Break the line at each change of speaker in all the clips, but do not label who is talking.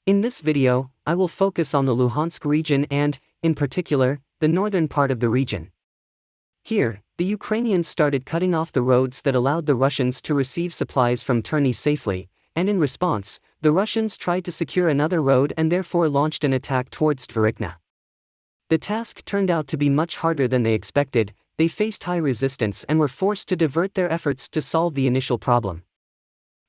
In this video, I will focus on the Luhansk region and, in particular, the northern part of the region. Here, the Ukrainians started cutting off the roads that allowed the Russians to receive supplies from Terny safely, and in response, the Russians tried to secure another road and therefore launched an attack towards Dvorichne. The task turned out to be much harder than they expected. They faced high resistance and were forced to divert their efforts to solve the initial problem.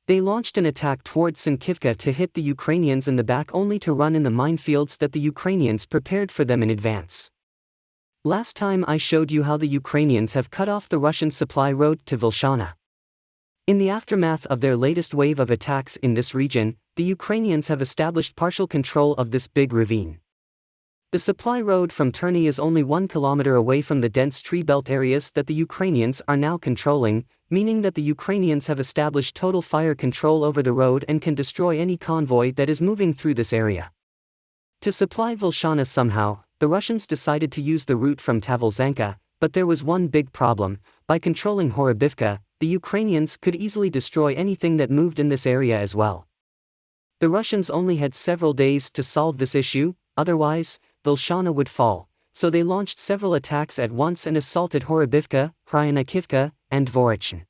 They launched an attack towards Synkivka to hit the Ukrainians in the back, only to run in the minefields that the Ukrainians prepared for them in advance. Last time I showed you how the Ukrainians have cut off the Russian supply road to Vilshana. In the aftermath of their latest wave of attacks in this region, the Ukrainians have established partial control of this big ravine. The supply road from Terny is only 1 kilometer away from the dense tree belt areas that the Ukrainians are now controlling, meaning that the Ukrainians have established total fire control over the road and can destroy any convoy that is moving through this area. To supply Vilshana somehow, the Russians decided to use the route from Tavilzhanka, but there was one big problem. By controlling Horobivka, the Ukrainians could easily destroy anything that moved in this area as well. The Russians only had several days to solve this issue, otherwise, Vilshana would fall, so they launched several attacks at once and assaulted Horobivka, Hryanykivka, and Dvorichne.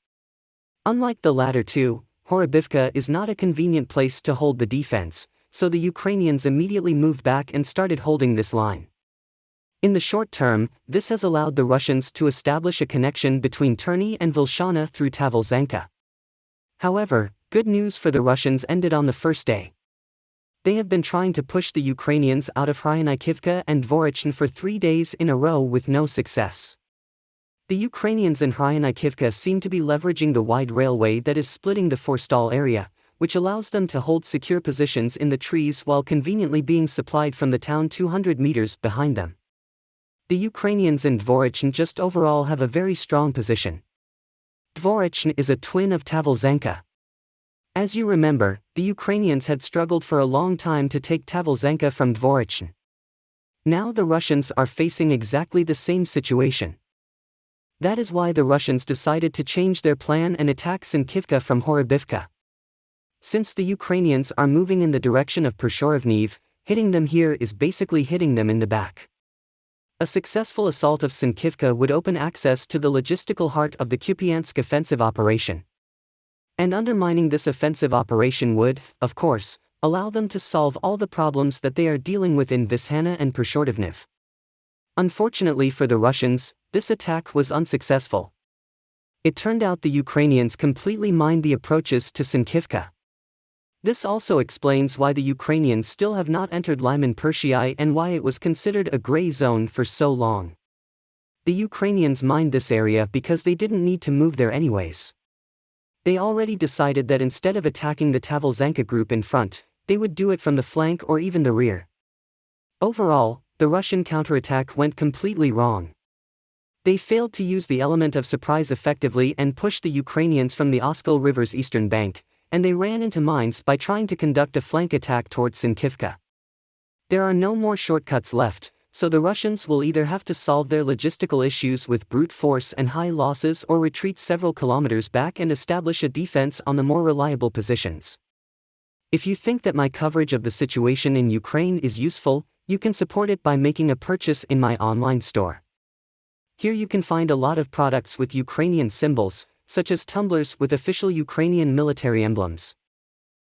Unlike the latter two, Horobivka is not a convenient place to hold the defense, so the Ukrainians immediately moved back and started holding this line. In the short term, this has allowed the Russians to establish a connection between Terny and Vilshana through Tavilzhanka. However, good news for the Russians ended on the first day. They have been trying to push the Ukrainians out of Hryanykivka and Dvorichne for 3 days in a row with no success. The Ukrainians in Hryanykivka seem to be leveraging the wide railway that is splitting the Forstal area, which allows them to hold secure positions in the trees while conveniently being supplied from the town 200 meters behind them. The Ukrainians in Dvorichne just overall have a very strong position. Dvorichne is a twin of Tavilzhanka. As you remember, the Ukrainians had struggled for a long time to take Tavilzhanka from Dvorichne. Now the Russians are facing exactly the same situation. That is why the Russians decided to change their plan and attack Synkivka from Horobivka. Since the Ukrainians are moving in the direction of Horobivka, hitting them here is basically hitting them in the back. A successful assault of Synkivka would open access to the logistical heart of the Kupiansk offensive operation. And undermining this offensive operation would, of course, allow them to solve all the problems that they are dealing with in Vilshana and Horobivka. Unfortunately for the Russians, this attack was unsuccessful. It turned out the Ukrainians completely mined the approaches to Synkivka. This also explains why the Ukrainians still have not entered Lyman Pershii and why it was considered a gray zone for so long. The Ukrainians mined this area because they didn't need to move there anyways. They already decided that instead of attacking the Tavilzhanka group in front, they would do it from the flank or even the rear. Overall, the Russian counterattack went completely wrong. They failed to use the element of surprise effectively and pushed the Ukrainians from the Oskil River's eastern bank, and they ran into mines by trying to conduct a flank attack towards Synkivka. There are no more shortcuts left, so the Russians will either have to solve their logistical issues with brute force and high losses or retreat several kilometers back and establish a defense on the more reliable positions. If you think that my coverage of the situation in Ukraine is useful, you can support it by making a purchase in my online store. Here you can find a lot of products with Ukrainian symbols, such as tumblers with official Ukrainian military emblems.